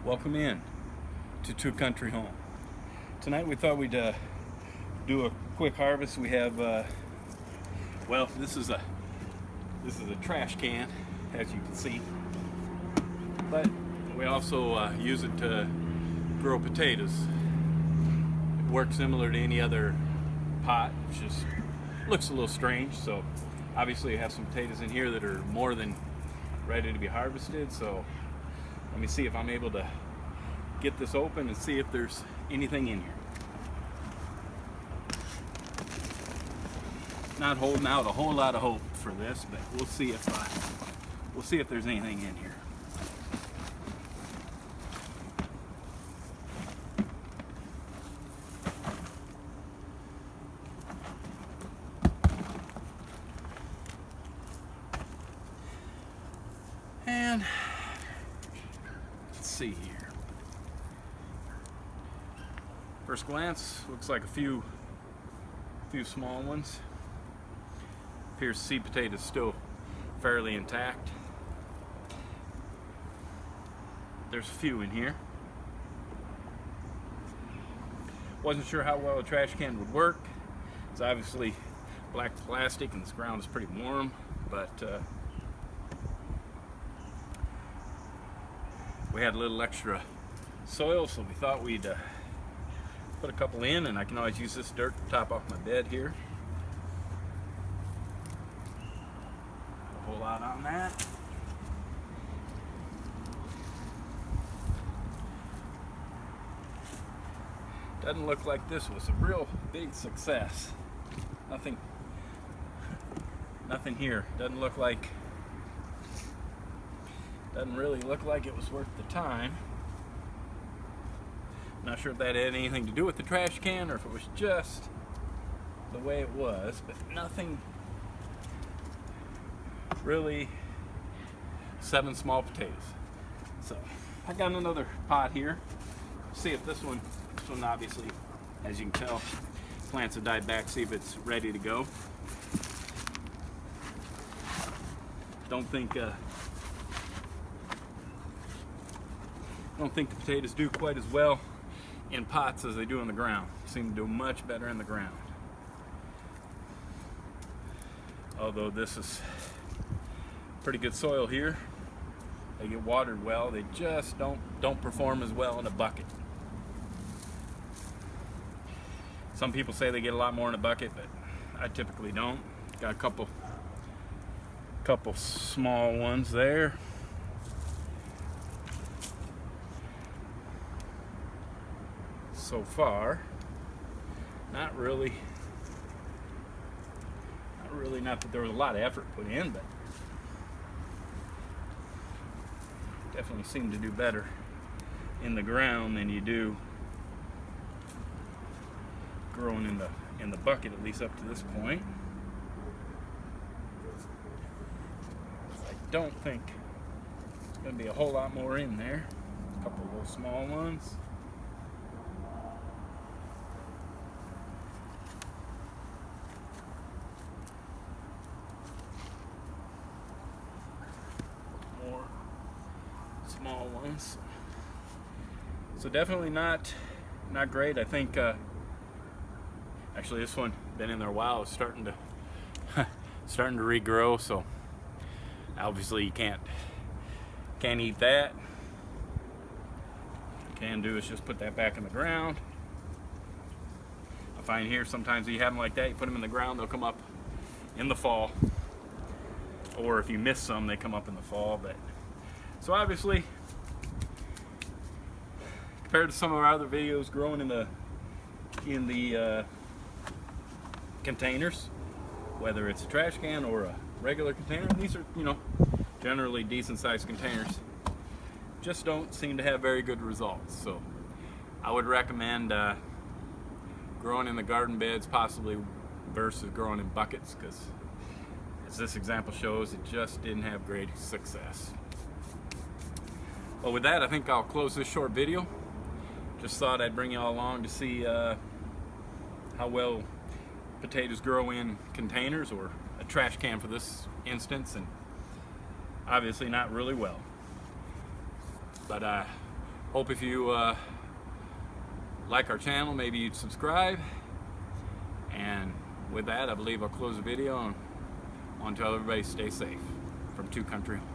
Welcome in to True Country Home. Tonight we thought we'd do a quick harvest. We have well, this is a trash can, as you can see, but we also use it to grow potatoes. It works similar to any other pot. It just looks a little strange. So obviously you have some potatoes in here that are more than ready to be harvested. So let me see if I'm able to get this open and see if there's anything in here. Not holding out a whole lot of hope for this, but we'll see if there's anything in here. And let's see here. First glance, looks like a few small ones. Appears seed potato is still fairly intact. There's a few in here. Wasn't sure how well a trash can would work. It's obviously black plastic and this ground is pretty warm, but we had a little extra soil, so we thought we'd put a couple in, and I can always use this dirt to top off my bed here. A whole lot on that. Doesn't look like this was a real big success. Nothing here. Doesn't really look like it was worth the time. Not sure if that had anything to do with the trash can or if it was just the way it was, but nothing really. 7 small potatoes. So I got another pot here. See if this one obviously, as you can tell, plants have died back. See if it's ready to go. Don't think the potatoes do quite as well in pots as they do in the ground. Seem to do much better in the ground. Although this is pretty good soil here. They get watered well. They just don't perform as well in a bucket. Some people say they get a lot more in a bucket, but I typically don't. Got a couple small ones there. So far, not really, not that there was a lot of effort put in, but definitely seem to do better in the ground than you do growing in the bucket, at least up to this point. I don't think there's going to be a whole lot more in there. A couple of little small ones. Small ones. So definitely not great. I think actually this one been in there a while. It's starting to regrow. So obviously you can't eat that. What you can do is just put that back in the ground. I find here sometimes you have them like that. You put them in the ground, they'll come up in the fall. Or if you miss some, they come up in the fall. But so obviously, compared to some of our other videos growing in the containers, whether it's a trash can or a regular container, these are, generally decent sized containers. Just don't seem to have very good results. So I would recommend growing in the garden beds possibly versus growing in buckets, because as this example shows, it just didn't have great success. Well, with that, I think I'll close this short video. Just thought I'd bring you all along to see how well potatoes grow in containers, or a trash can for this instance, and obviously not really well. But Hope if you like our channel, maybe you'd subscribe. And with that, I believe I'll close the video and want to tell everybody stay safe from Two Country Home.